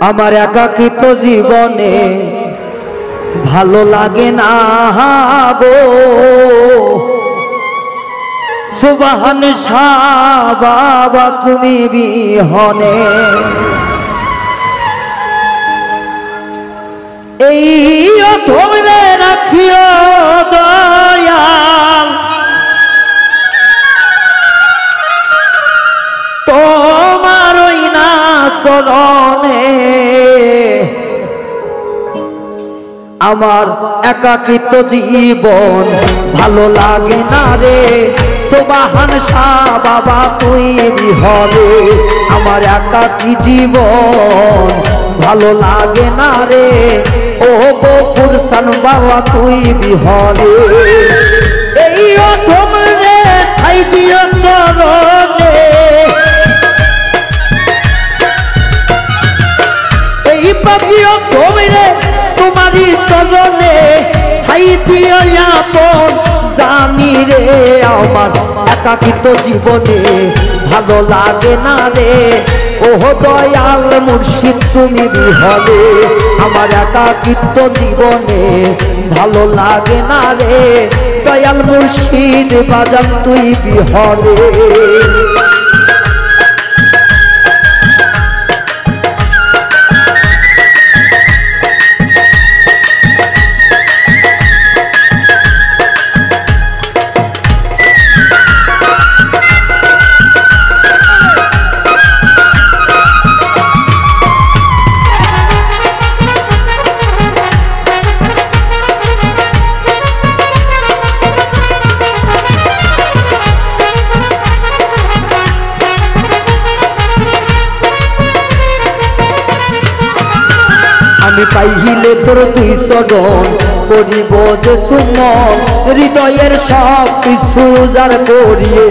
আমার একাকিত্ব জীবনে ভালো লাগে না গো সুবহান শাহ বাবা তুমি বিহনে এই তোমরা রাখিও দয়াল তোমার ওই না চরণে আমার একাকিত্ব জীবন ভালো লাগে না রে সুবহান শাহ বাবা তুই বিহনে আমার একাকী জীবন ভালো লাগে না রে ও গফুর সান বাবা তুই বিহনে এই তোমরে ঠাই দিও চরণে এই পাপিও তোমরে তোমারই চরণে ঠাই দিও আপন জানি রে আমার একাকিত্ব জীবনে ভালো লাগে না রে ওহ দয়াল মুর্শিদ তুমি বিহনে আমার একাকিত্ব জীবনে ভালো লাগে না রে দয়াল মুর্শিদ বাজান তুই বিহনে আমি পাইলে তোর তুই চরণ করিব যে সুমন হৃদয়ের সব কিছু যার করিয়ে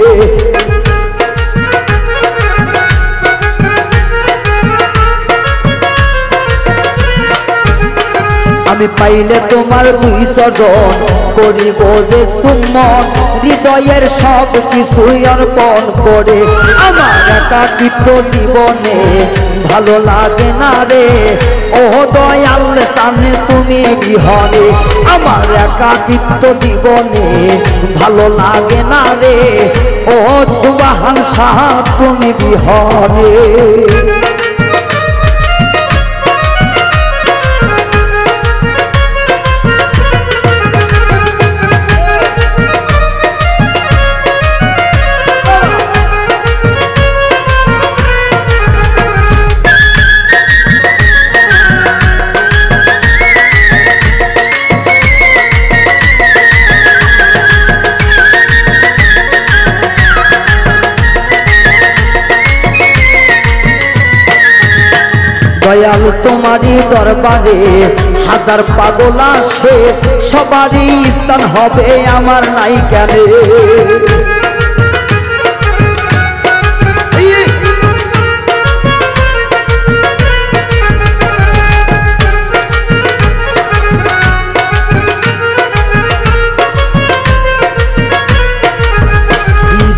আমি পাইলে তোমার তুই চরণ করিব যে সুমন হৃদয়ের সব কিছু অর্পণ করে আমার একাকিত্ব জীবনে ভালো লাগে না রে ও দয়াল সামনে তুমি বিহনে আমার একাকিত্ব জীবনে ভালো লাগে না রে ও সুবহান শাহ তুমি বিহনে দয়াল তোমারই দরবারে হাজার পাগল আসে সবারই স্থান হবে আমার নাই কেন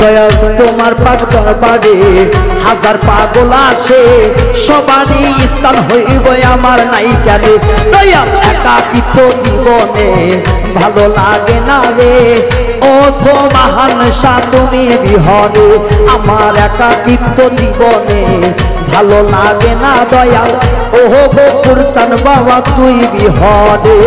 দয়াল তোমার পাক দরবারে হাজার পাগল আসে সবারই স্থান হইব আমার নাই কেন দয়াল একাকিত্ব জীবনে ভালো লাগে না রে ও সুবহান শাহ তুমি বিহনে আমার একাকিত্ব জীবনে ভালো লাগে না দয়াল ওহ গফুর সান বাবা তুই বিহনে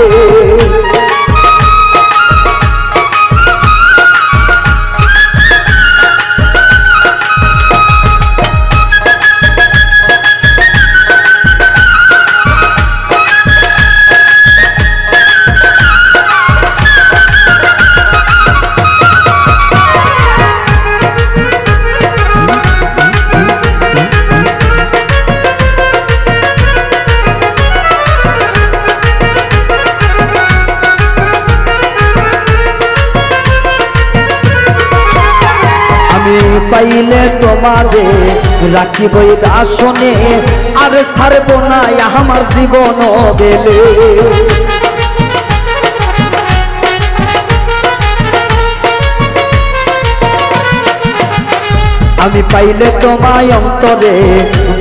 পাইলে তোমারে রাখিব আসনে আর ছাড়ব না আমার জীবন গেলে আমি পাইলে তোমায় অন্তরে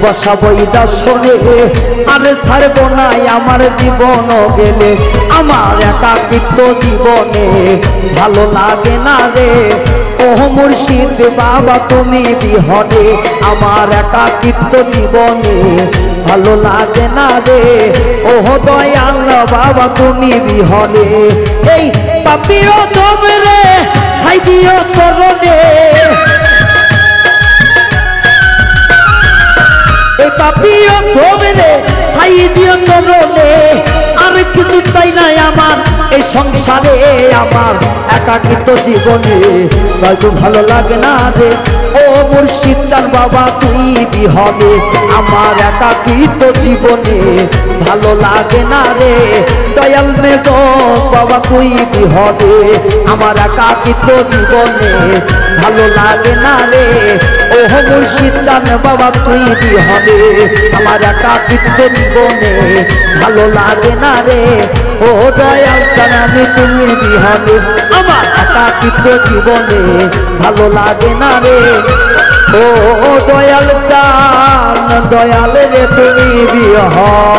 বসাবই দাসনে, আরে ছাড়ব না আমার জীবন গেলে, আমার একাকিত্ব জীবনে ভালো লাগে না রে। ও মুর্শিদ বাবা তুমি বিহনে, আমার একাকিত্ব জীবনে ভালো লাগে না রে। ও দয়াল বাবা তুমি বিহনে, এই পাপিও তোমরে ঠাই দিও চরণে, এই পাপিও তোমরে ঠাই দিও চরণে, আর কিছু চাই নাই আমার এই সংসারে, আমার একাকিত্ব জীবনে হয়তো ভালো লাগে না রে। ও মুর্শিদ চাঁদ বাবা তুই বিহনে, আমার একাকিত্ব জীবনে ভালো লাগে না রে। দয়াল মেঘ বাবা তুই বিহনে, আমার একাকিত্ব জীবনে ভালো লাগে না রে। ও মুর্শিদ চাঁদ বাবা তুই বিহনে, আমার একাকিত্ব জীবনে ভালো লাগে না রে। ও দয়াল জানানি তুমি বিহনে, আমার একাকিত্ব জীবনে ভালো লাগে না রে। ও দয়াল চান দয়াল রে তুমি বিহনে।